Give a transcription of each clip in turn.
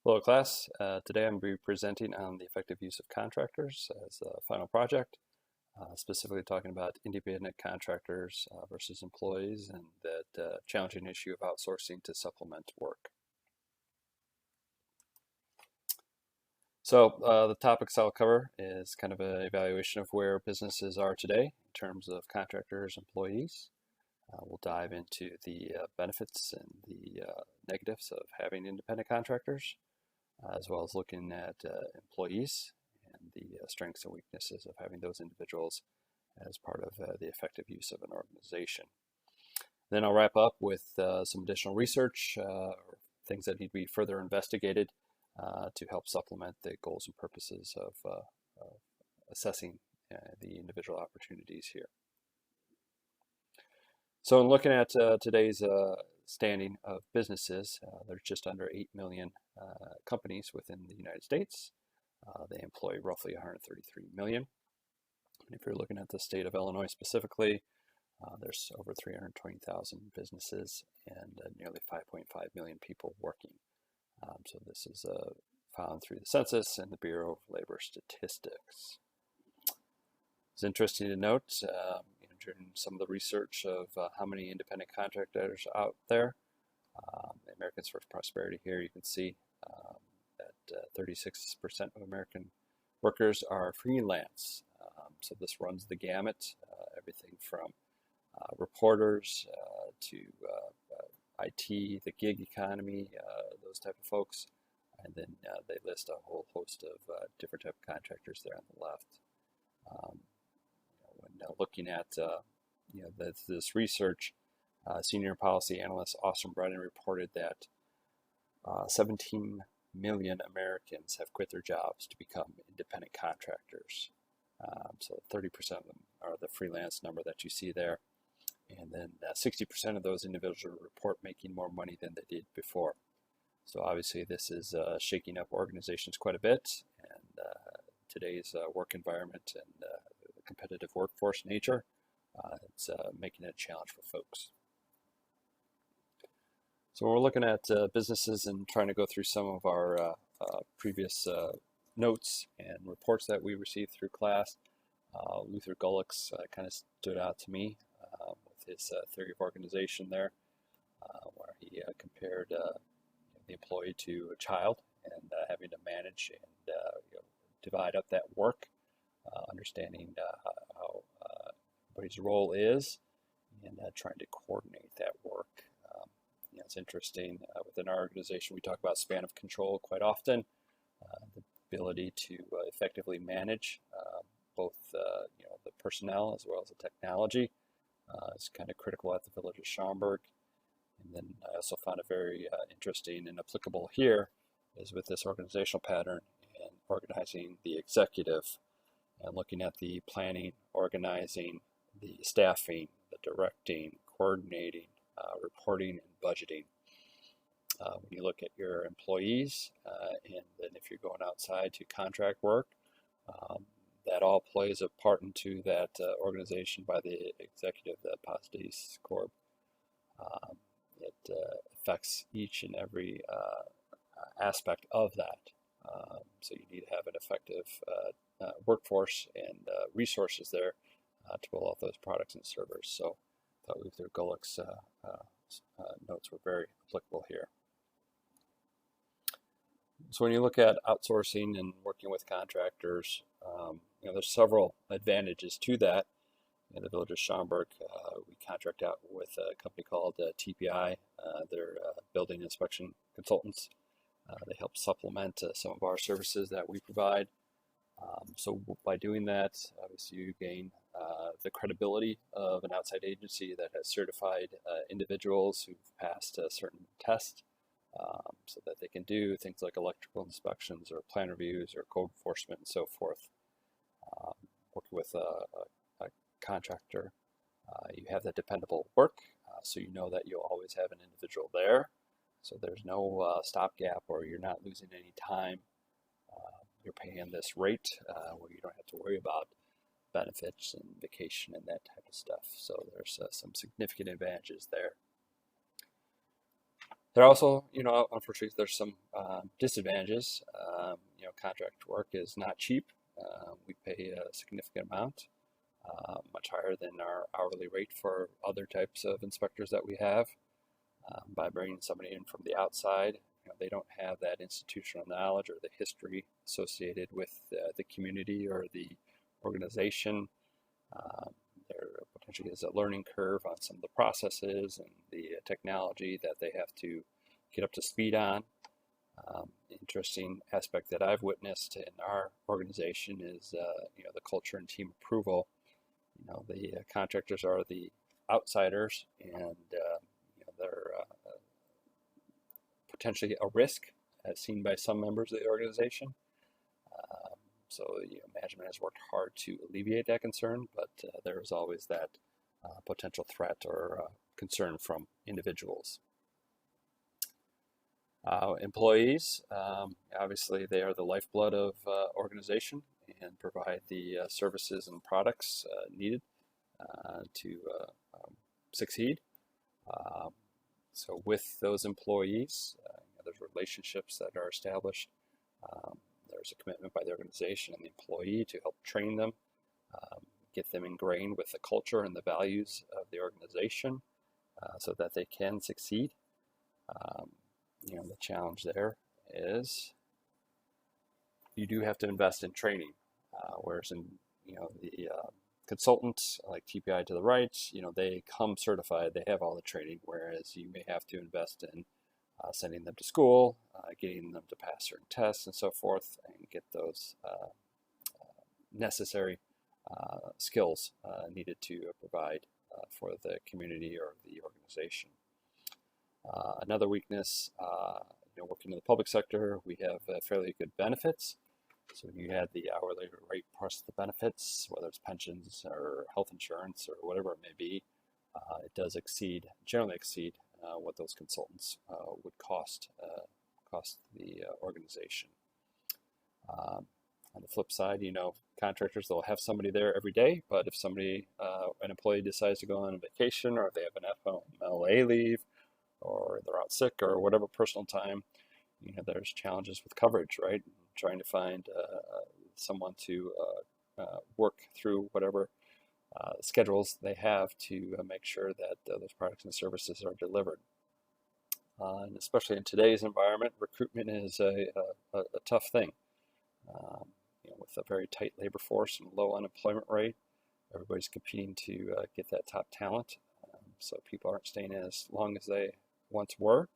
Hello class, today I'm going to be presenting on the effective use of contractors as a final project, specifically talking about independent contractors versus employees and that challenging issue of outsourcing to supplement work. So the topics I'll cover is kind of an evaluation of where businesses are today in terms of contractors, employees. We'll dive into the benefits and the negatives of having independent contractors, as well as looking at employees and the strengths and weaknesses of having those individuals as part of the effective use of an organization. Then I'll wrap up with some additional research or things that need to be further investigated to help supplement the goals and purposes of assessing the individual opportunities here. So in looking at today's standing of businesses, there's just under 8 million companies within the United States. They employ roughly 133 million. And if you're looking at the state of Illinois specifically, there's over 320,000 businesses and nearly 5.5 million people working. So this is found through the census and the Bureau of Labor Statistics. It's interesting to note during some of the research of how many independent contractors are out there. Americans for Prosperity here, you can see that 36% of American workers are freelance. So this runs the gamut, everything from reporters to IT, the gig economy, those type of folks. And then they list a whole host of different type of contractors there on the left. When looking at this research, senior policy analyst Austin Brennan reported that 17 million Americans have quit their jobs to become independent contractors. So 30% of them are the freelance number that you see there. And then 60% of those individuals report making more money than they did before. So obviously this is shaking up organizations quite a bit, and today's work environment and the competitive workforce nature, it's making it a challenge for folks. So we're looking at businesses and trying to go through some of our previous notes and reports that we received through class. Luther Gulick's kind of stood out to me with his theory of organization there, where he compared the employee to a child and having to manage and divide up that work, understanding how everybody's role is, and trying to coordinate that work. It's interesting. Within our organization, we talk about span of control quite often. The ability to effectively manage both the personnel as well as the technology is kind of critical at the Village of Schaumburg. And then I also found it very interesting and applicable here is with this organizational pattern and organizing the executive and looking at the planning, organizing, the staffing, the directing, coordinating, reporting, and budgeting. When you look at your employees, and then if you're going outside to contract work, that all plays a part into that organization by the executive, the Postes Corp. It affects each and every aspect of that. So you need to have an effective workforce and resources there to roll out those products and servers. So I thought Luther Gulick's notes were very applicable here. So when you look at outsourcing and working with contractors, there's several advantages to that. In the Village of Schaumburg, we contract out with a company called TPI. They're building inspection consultants. They help supplement some of our services that we provide. So by doing that, obviously you gain the credibility of an outside agency that has certified individuals who've passed a certain test, so that they can do things like electrical inspections or plan reviews or code enforcement and so forth. Working with a contractor, you have that dependable work, so you know that you'll always have an individual there. So there's no stopgap, or you're not losing any time. You're paying this rate where you don't have to worry about benefits and vacation and that type of stuff. So there's some significant advantages there. There are also, unfortunately, there's some disadvantages. Contract work is not cheap. We pay a significant amount, much higher than our hourly rate for other types of inspectors that we have. By bringing somebody in from the outside, they don't have that institutional knowledge or the history associated with the community or the organization. There potentially is a learning curve on some of the processes and the technology that they have to get up to speed on. Interesting aspect that I've witnessed in our organization is the culture and team approval. The contractors are the outsiders, and they're potentially a risk as seen by some members of the organization. So management has worked hard to alleviate that concern, but there is always that potential threat or concern from individuals. Employees, obviously they are the lifeblood of organization and provide the services and products needed to succeed. So with those employees, there's relationships that are established. There's a commitment by the organization and the employee to help train them, get them ingrained with the culture and the values of the organization so that they can succeed. The challenge there is you do have to invest in training, whereas in the consultants like TPI to the right, they come certified, they have all the training, whereas you may have to invest in sending them to school, getting them to pass certain tests and so forth, and get those necessary skills needed to provide for the community or the organization. Another weakness, working in the public sector, we have fairly good benefits. So you had the hourly rate plus the benefits, whether it's pensions or health insurance or whatever it may be, it does generally exceed what those consultants would cost the organization. On the flip side, contractors, they'll have somebody there every day, but if an employee decides to go on vacation, or if they have an FMLA leave, or they're out sick, or whatever personal time, there's challenges with coverage, right? Trying to find someone to work through whatever schedules they have to make sure that those products and services are delivered. And especially in today's environment, recruitment is a tough thing. With a very tight labor force and low unemployment rate, everybody's competing to get that top talent. So people aren't staying as long as they once were.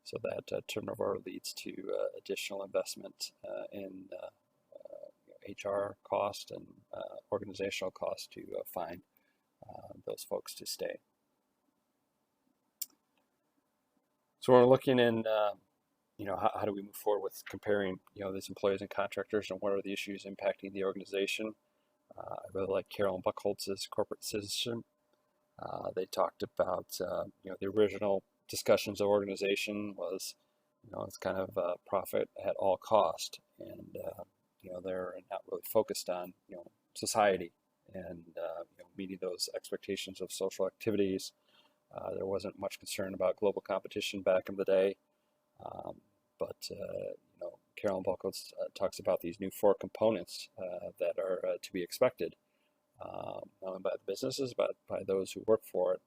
So that turnover leads to additional investment in HR cost and organizational cost to find those folks to stay. So we're looking in, how do we move forward with comparing, these employees and contractors, and what are the issues impacting the organization? I really like Carol and Buchholz's corporate citizenship. They talked about, the original discussions of organization was, it's kind of profit at all cost, and they're not really focused on society and meeting those expectations of social activities. There wasn't much concern about global competition back in the day, but Carol Buchholz talks about these new 4 components that are to be expected, not only by the businesses but by those who work for it.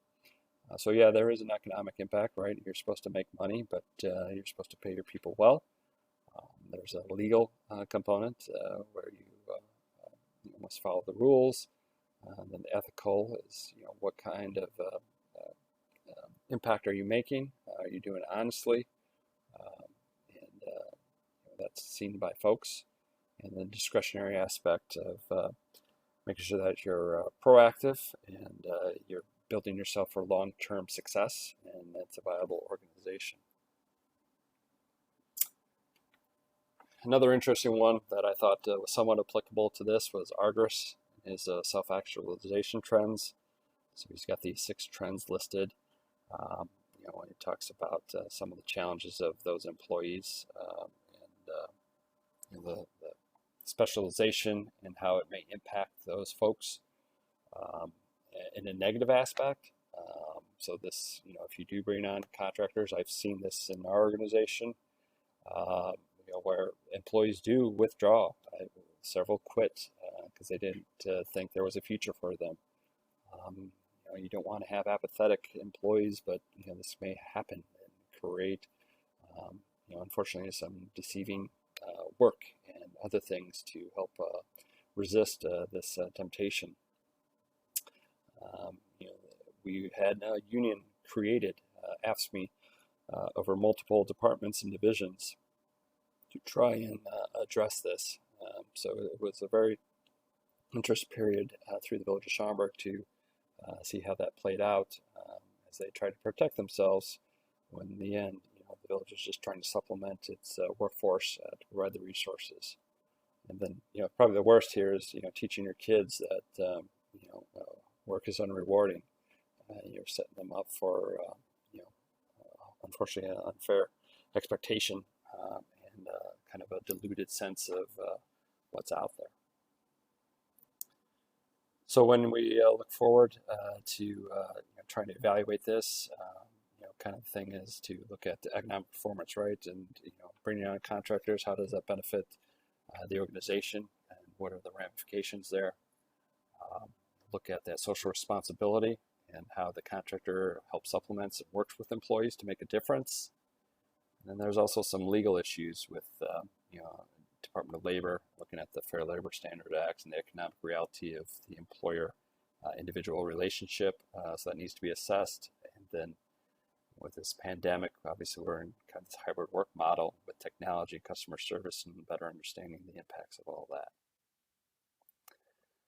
So yeah, there is an economic impact, right? You're supposed to make money, but you're supposed to pay your people well. There's a legal component where you must follow the rules. Then the ethical is, what kind of impact are you making? Are you doing it honestly? And that's seen by folks. And the discretionary aspect of making sure that you're proactive and you're building yourself for long-term success, and that's a viable organization. Another interesting one that I thought was somewhat applicable to this was Argris, his self-actualization trends. So he's got these 6 trends listed. When he talks about some of the challenges of those employees and the specialization and how it may impact those folks in a negative aspect. So this, if you do bring on contractors, I've seen this in our organization, where employees do withdraw. Several quit because they didn't think there was a future for them. You don't want to have apathetic employees, but this may happen and create, unfortunately, some deceiving work and other things to help resist this temptation. We had a union created, AFSCME, over multiple departments and divisions to try and address this. So it was a very interest period through the village of Schaumburg to see how that played out as they tried to protect themselves, when in the end, the village is just trying to supplement its workforce to provide the resources. And then, probably the worst here is, teaching your kids that, work is unrewarding. You're setting them up for, unfortunately, an unfair expectation and kind of a diluted sense of what's out there. So when we look forward to trying to evaluate this, kind of thing is to look at the economic performance, right? And bringing on contractors, how does that benefit the organization, and what are the ramifications there? Look at that social responsibility and how the contractor helps supplements and works with employees to make a difference. And then there's also some legal issues with Department of Labor, looking at the Fair Labor Standard Act and the economic reality of the employer individual relationship. So that needs to be assessed. And then with this pandemic, obviously we're in kind of this hybrid work model with technology, customer service, and better understanding the impacts of all that.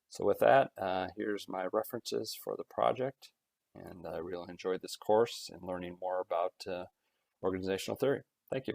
So with that, here's my references for the project. And I really enjoyed this course and learning more about organizational theory. Thank you.